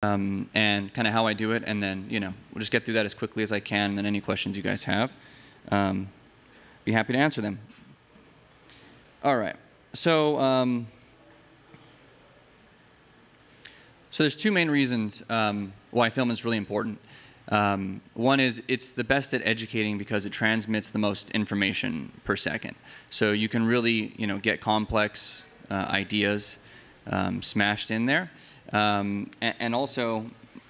and kind of how I do it, and then we'll just get through that as quickly as I can, and then any questions you guys have, be happy to answer them. All right, so so there's two main reasons why film is really important. One is it's the best at educating because it transmits the most information per second. So you can really, get complex ideas smashed in there. And also,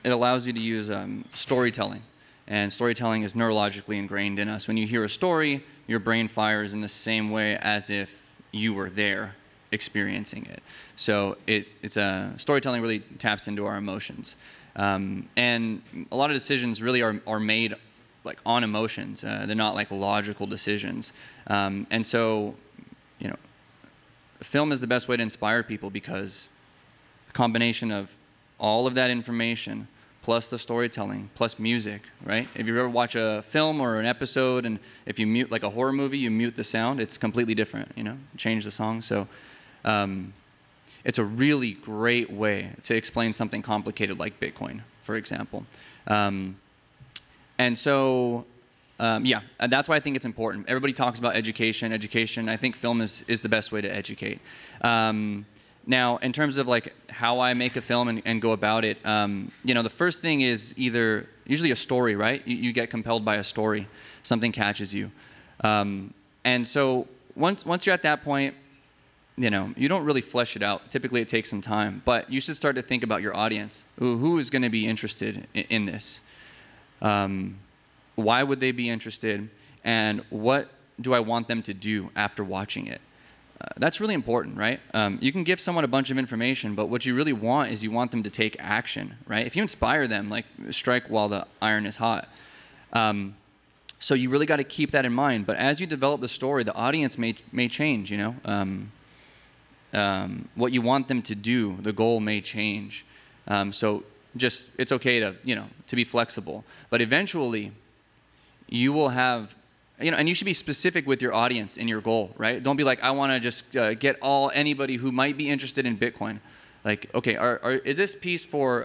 it allows you to use storytelling. And storytelling is neurologically ingrained in us. When you hear a story, your brain fires in the same way as if you were there experiencing it. So storytelling really taps into our emotions. And a lot of decisions really are made like on emotions. They're not like logical decisions. And so, film is the best way to inspire people because the combination of all of that information plus the storytelling plus music, right? If you ever watch a film or an episode and if you mute like a horror movie, you mute the sound, it's completely different, change the song. So it's a really great way to explain something complicated like Bitcoin, for example. And so, yeah, that's why I think it's important. Everybody talks about education. I think film is the best way to educate. Now, in terms of like how I make a film and go about it, the first thing is usually a story, right? You get compelled by a story. Something catches you. And so once you're at that point, you don't really flesh it out. Typically, it takes some time. But you should start to think about your audience. Who is going to be interested in this? Why would they be interested? And what do I want them to do after watching it? That's really important, right? You can give someone a bunch of information, but what you really want is you want them to take action, right? If you inspire them, like strike while the iron is hot. So you really got to keep that in mind. But as you develop the story, the audience may change, what you want them to do, the goal may change. So it's okay to be flexible. But eventually, you will have, and you should be specific with your audience and your goal, right? Don't be like, I want to just get anybody who might be interested in Bitcoin. Like, okay, is this piece for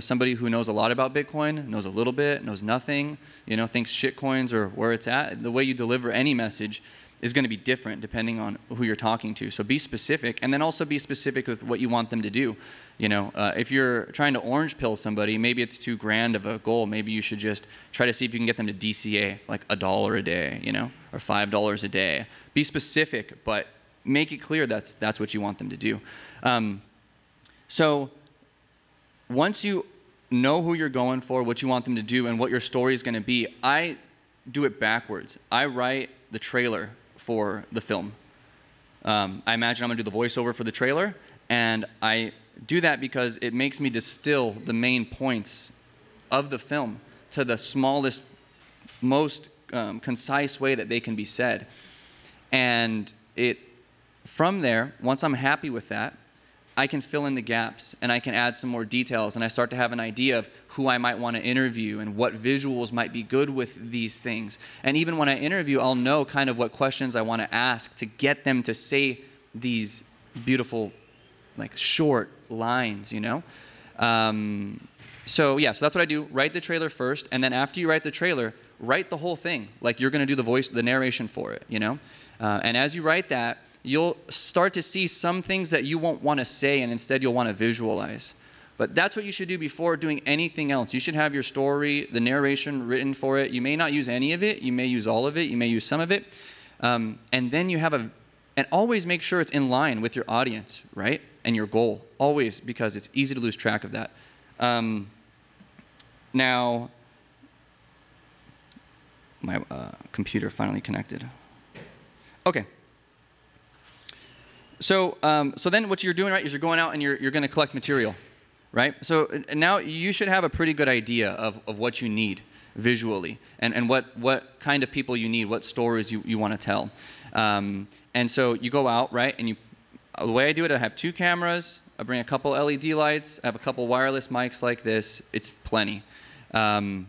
somebody who knows a lot about Bitcoin, knows a little bit, knows nothing, thinks shitcoins or where it's at? The way you deliver any message is going to be different depending on who you're talking to. So be specific, and then also be specific with what you want them to do. If you're trying to orange pill somebody, maybe it's too grand of a goal. Maybe you should just try to see if you can get them to DCA, like $1 a day, or $5 a day. Be specific, but make it clear that's what you want them to do. So once you know who you're going for, what you want them to do, and what your story is going to be, I do it backwards. I write the trailer for the film. I imagine I'm going to do the voiceover for the trailer, and I do that because it makes me distill the main points of the film to the smallest, most concise way that they can be said. And from there, once I'm happy with that, I can fill in the gaps and I can add some more details, and I start to have an idea of who I might want to interview and what visuals might be good with these things. And even when I interview, I'll know kind of what questions I want to ask to get them to say these beautiful, like short lines, So yeah, so that's what I do. Write the trailer first, and then after you write the trailer, write the whole thing. Like you're going to do the narration for it, And as you write that, you'll start to see some things that you won't want to say, and instead you'll want to visualize. But that's what you should do before doing anything else. You should have your story, the narration written for it. You may not use any of it. You may use all of it. You may use some of it. And then you have and always make sure it's in line with your audience, right? And your goal. Always, because it's easy to lose track of that. Now, my computer finally connected. Okay. So then what you're doing, right, is you're going out and you're going to collect material, right? So now you should have a pretty good idea of what you need visually and what kind of people you need, what stories you want to tell. And so you go out, right, and the way I do it, I have 2 cameras, I bring a couple LED lights, I have a couple wireless mics like this. It's plenty. And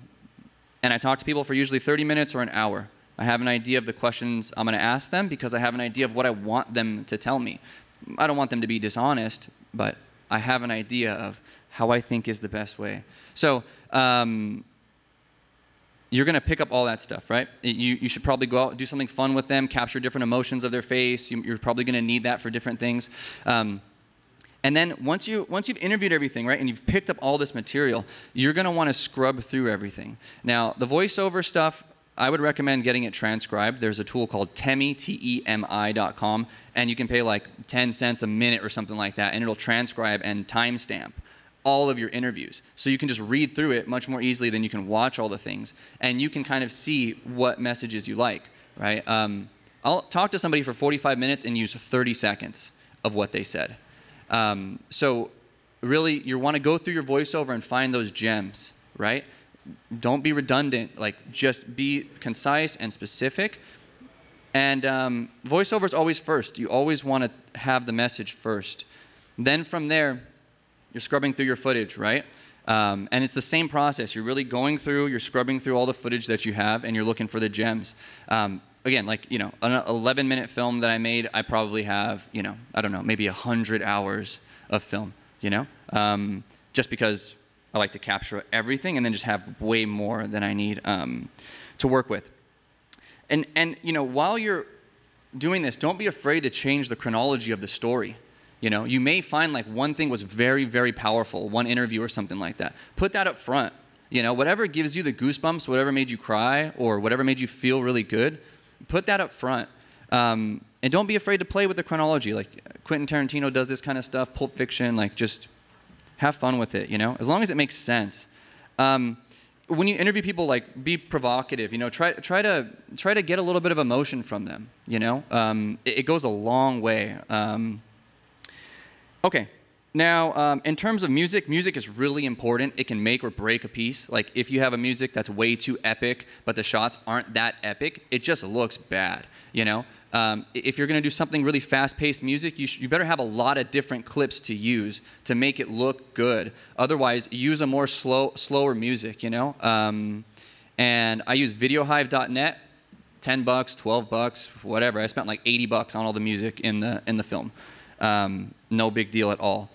I talk to people for usually 30 minutes or an hour. I have an idea of the questions I'm going to ask them because I have an idea of what I want them to tell me. I don't want them to be dishonest, but I have an idea of how I think is the best way. So you're going to pick up all that stuff, right? You should probably go out and do something fun with them, capture different emotions of their face. You're probably going to need that for different things. And then once you've interviewed everything, right, and you've picked up all this material, you're going to want to scrub through everything. Now, the voiceover stuff, I would recommend getting it transcribed. There's a tool called Temi, Temi.com, and you can pay like 10 cents a minute or something like that, and it'll transcribe and timestamp all of your interviews. So you can just read through it much more easily than you can watch all the things, and you can kind of see what messages you like, right? I'll talk to somebody for 45 minutes and use 30 seconds of what they said. So really, you want to go through your voiceover and find those gems, right? Don't be redundant. Like, just be concise and specific. And voiceover is always first. You always want to have the message first. Then from there, you're scrubbing through your footage, right? And it's the same process. You're really going through, you're scrubbing through all the footage that you have, and you're looking for the gems. Again, like, you know, an 11-minute film that I made, I probably have, you know, I don't know, maybe 100 hours of film, you know? Just because I like to capture everything and then just have way more than I need to work with. And you know, while you're doing this, don't be afraid to change the chronology of the story. You know, you may find like one thing was very, very powerful, one interview or something like that. Put that up front. You know, whatever gives you the goosebumps, whatever made you cry, or whatever made you feel really good, put that up front. And don't be afraid to play with the chronology. Like Quentin Tarantino does this kind of stuff, Pulp Fiction, like just have fun with it, you know, as long as it makes sense. When you interview people, like, be provocative, you know, try to get a little bit of emotion from them, you know. It goes a long way. Okay. Now, in terms of music, music is really important. It can make or break a piece. Like, if you have a music that's way too epic, but the shots aren't that epic, it just looks bad, you know? If you're going to do something really fast-paced music, you better have a lot of different clips to use to make it look good. Otherwise, use a more slower music, you know? And I use videohive.net, $10, $12, whatever. I spent like $80 on all the music in the film. No big deal at all.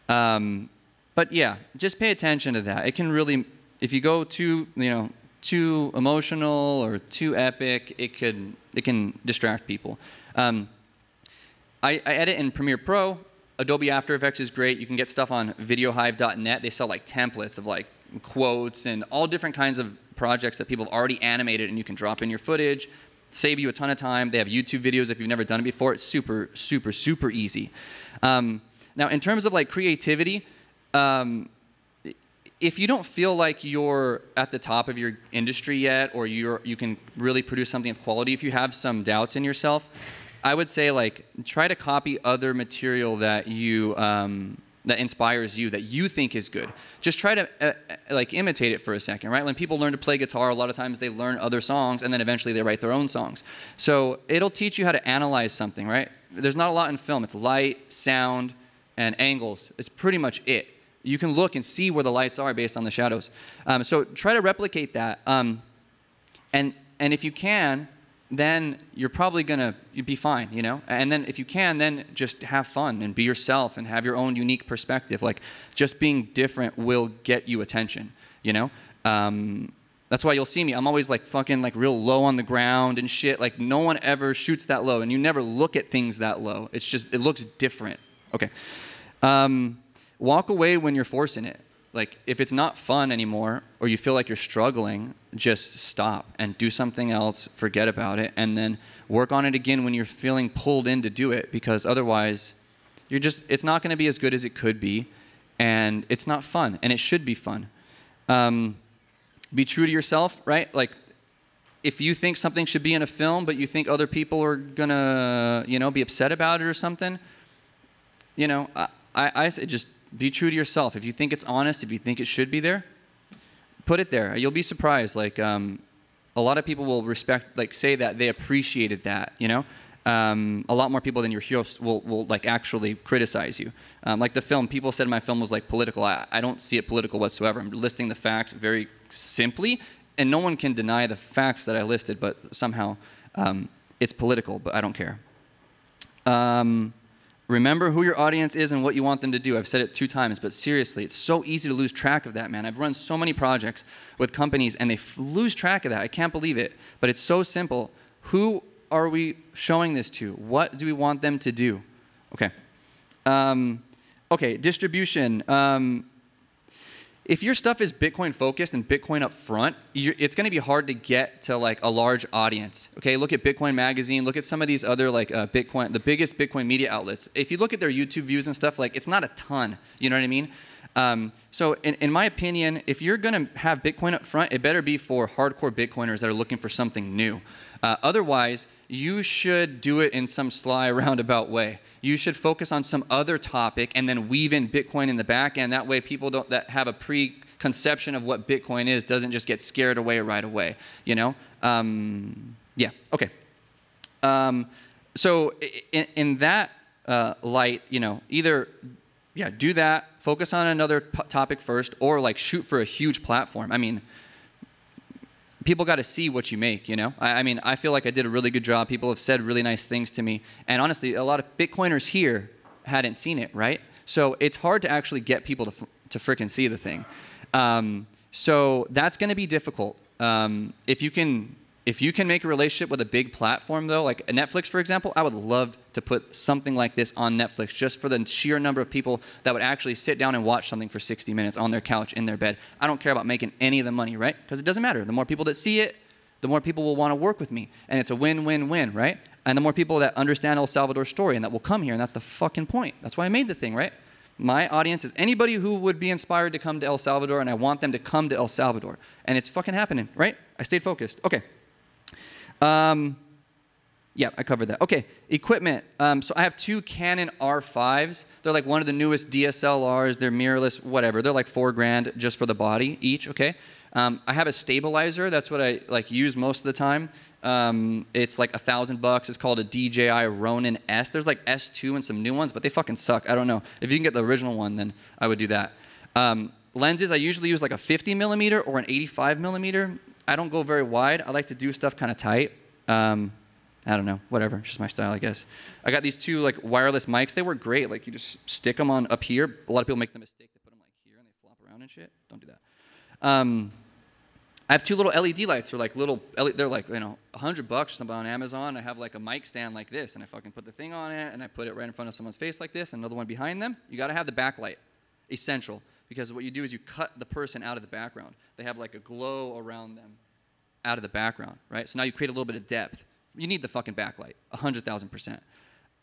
But yeah, just pay attention to that. It can really, if you go too, you know, too emotional or too epic, it can distract people. I edit in Premiere Pro. Adobe After Effects is great. You can get stuff on videohive.net. They sell like templates of like quotes and all different kinds of projects that people have already animated, and you can drop in your footage, save you a ton of time. They have YouTube videos if you've never done it before. It's super, super, super easy. Now, in terms of like creativity, if you don't feel like you're at the top of your industry yet, or you can really produce something of quality, if you have some doubts in yourself, I would say like try to copy other material that you that inspires you, that you think is good. Just try to like imitate it for a second, right? When people learn to play guitar, a lot of times they learn other songs, and then eventually they write their own songs. So it'll teach you how to analyze something, right? There's not a lot in film. It's light, sound, and angles. It's pretty much it. You can look and see where the lights are based on the shadows. So try to replicate that. And if you can, then you're probably gonna be fine, you know? And then if you can, then just have fun and be yourself and have your own unique perspective. Like, just being different will get you attention, you know? That's why you'll see me. I'm always like fucking like real low on the ground and shit. Like, no one ever shoots that low, and you never look at things that low. It's just, it looks different. Okay. Walk away when you're forcing it. Like, if it's not fun anymore, or you feel like you're struggling, just stop and do something else, forget about it, and then work on it again when you're feeling pulled in to do it, because otherwise, it's not going to be as good as it could be, and it's not fun, and it should be fun. Be true to yourself, right? Like, if you think something should be in a film, but you think other people are going to, you know, be upset about it or something, you know, I say just be true to yourself. If you think it's honest, if you think it should be there, put it there. You'll be surprised. Like, a lot of people will respect, like, say that they appreciated that, you know? A lot more people than your heroes will like actually criticize you. Like the film, people said my film was like political. I don't see it political whatsoever. I'm listing the facts very simply, and no one can deny the facts that I listed, but somehow it's political, but I don't care. Remember who your audience is and what you want them to do. I've said it 2 times, but seriously, it's so easy to lose track of that, man. I've run so many projects with companies, and they lose track of that. I can't believe it, but it's so simple. Who are we showing this to? What do we want them to do? Okay. Okay, distribution. If your stuff is Bitcoin focused and Bitcoin up front, it's going to be hard to get to like a large audience. Okay, look at Bitcoin Magazine. Look at some of these other like the biggest Bitcoin media outlets. If you look at their YouTube views and stuff, like it's not a ton. You know what I mean? So in my opinion, if you're going to have Bitcoin up front, it better be for hardcore Bitcoiners that are looking for something new. Otherwise, you should do it in some sly roundabout way. You should focus on some other topic and then weave in Bitcoin in the back end. That way people that have a preconception of what Bitcoin is doesn't just get scared away right away, you know? Yeah, okay. So in that light, you know, either, yeah, do that, focus on another topic first, or like shoot for a huge platform. I mean, people got to see what you make, you know? I mean, I feel like I did a really good job. People have said really nice things to me. And honestly, a lot of Bitcoiners here hadn't seen it, right? So it's hard to actually get people to frickin' see the thing. So that's going to be difficult. If you can make a relationship with a big platform, though, like Netflix, for example, I would love to put something like this on Netflix just for the sheer number of people that would actually sit down and watch something for 60 minutes on their couch in their bed. I don't care about making any of the money, right? Because it doesn't matter. The more people that see it, the more people will want to work with me. And it's a win-win-win, right? And the more people that understand El Salvador's story and that will come here, and that's the fucking point. That's why I made the thing, right? My audience is anybody who would be inspired to come to El Salvador, and I want them to come to El Salvador. And it's fucking happening, right? I stayed focused. Okay. Yeah, I covered that. Okay, equipment. So I have 2 Canon R5s. They're like one of the newest DSLRs. They're mirrorless, whatever. They're like $4,000 just for the body each. Okay. I have a stabilizer. That's what I like use most of the time. It's like $1,000. It's called a DJI Ronin S. There's like S2 and some new ones, but they fucking suck. I don't know. If you can get the original one, then I would do that. Lenses, I usually use like a 50 millimeter or an 85 millimeter. I don't go very wide. I like to do stuff kind of tight. I don't know, whatever. It's just my style, I guess. I got these 2 like wireless mics. They work great. Like you just stick them on up here. A lot of people make the mistake to put them like here and they flop around and shit. Don't do that. I have 2 little LED lights. They're like they're like, you know, $100 or something on Amazon. I have like a mic stand like this, and I fucking put the thing on it, and I put it right in front of someone's face like this, and another one behind them. You got to have the backlight. Essential. Because what you do is you cut the person out of the background. They have like a glow around them out of the background, right? So now you create a little bit of depth. You need the fucking backlight, 100,000%.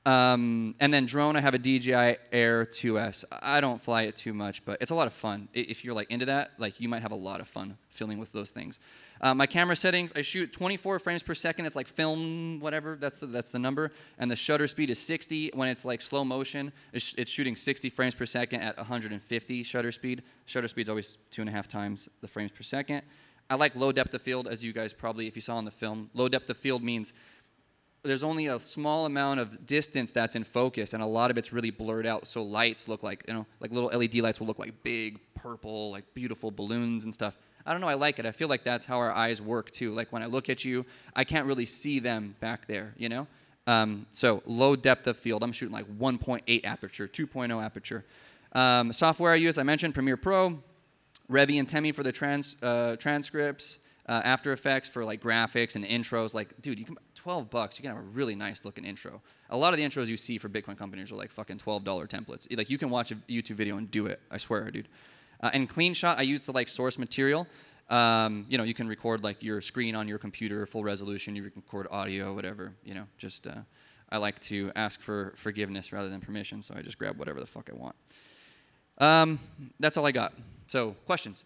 And then drone, I have a DJI Air 2S. I don't fly it too much, but it's a lot of fun. If you're like into that, like you might have a lot of fun filming with those things. My camera settings, I shoot 24 frames per second. It's like film, whatever, that's the number. And the shutter speed is 60. When it's like slow motion, it's shooting 60 frames per second at 150 shutter speed. Shutter speed's always 2.5 times the frames per second. I like low depth of field, as you guys probably, if you saw in the film. Low depth of field means there's only a small amount of distance that's in focus, and a lot of it's really blurred out, so lights look like, you know, like little LED lights will look like big, purple, like beautiful balloons and stuff. I don't know, I like it. I feel like that's how our eyes work, too. Like, when I look at you, I can't really see them back there, you know? So low depth of field. I'm shooting like 1.8 aperture, 2.0 aperture. Software I use, I mentioned Premiere Pro, Revi and Temi for the transcripts, After Effects for like graphics and intros. Like, dude, you can $12, you can have a really nice looking intro. A lot of the intros you see for Bitcoin companies are like fucking $12 templates. Like, you can watch a YouTube video and do it. I swear, dude. And Clean Shot I use to like source material. You know, you can record like your screen on your computer, full resolution. You can record audio, whatever. You know, just I like to ask for forgiveness rather than permission, so I just grab whatever the fuck I want. That's all I got. So, questions?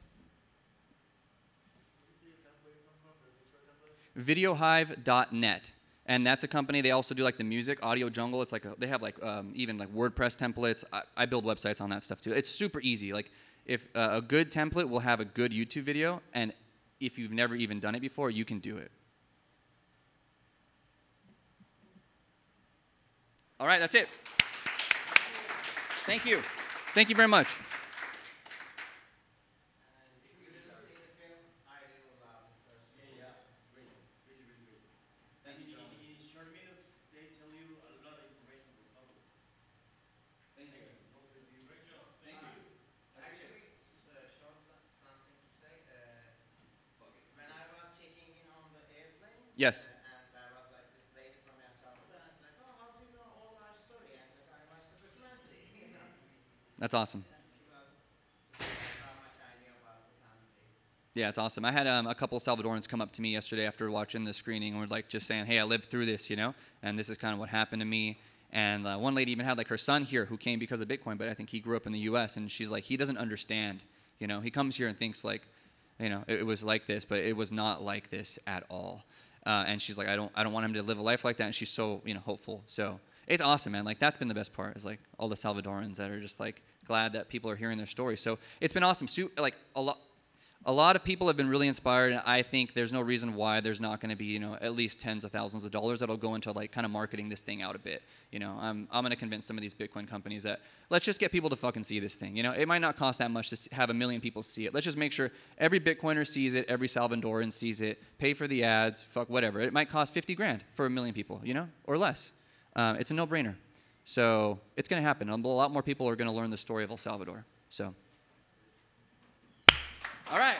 Videohive.net. And that's a company. They also do like the music, Audio Jungle. It's like they have like even like WordPress templates. I build websites on that stuff too. It's super easy. Like, if a good template will have a good YouTube video, and if you've never even done it before, you can do it. All right, that's it. Thank you. Thank you very much. Yes. And I was like, this lady from El Salvador. I was like, oh, how do you know all our story? I said, I watched the documentary. That's awesome. And she was surprised how much I knew about the country. Yeah, it's awesome. I had a couple Salvadorans come up to me yesterday after watching the screening and were like just saying, hey, I lived through this, and this is kind of what happened to me. And one lady even had like her son here who came because of Bitcoin, but I think he grew up in the U.S. and she's like, he doesn't understand. He comes here and thinks like, it was like this, but it was not like this at all. And she's like, I don't want him to live a life like that. And she's so, hopeful. So it's awesome, man. Like that's been the best part is like all the Salvadorans that are just like glad that people are hearing their story. So it's been awesome. Like a lot of people have been really inspired, and I think there's no reason why there's not going to be, at least tens of thousands of dollars that'll go into like kind of marketing this thing out a bit. I'm going to convince some of these Bitcoin companies that let's just get people to fucking see this thing. It might not cost that much to have 1 million people see it. Let's just make sure every Bitcoiner sees it, every Salvadoran sees it, pay for the ads, fuck whatever. It might cost 50 grand for 1 million people, or less. It's a no-brainer. So it's going to happen. A lot more people are going to learn the story of El Salvador. So, all right.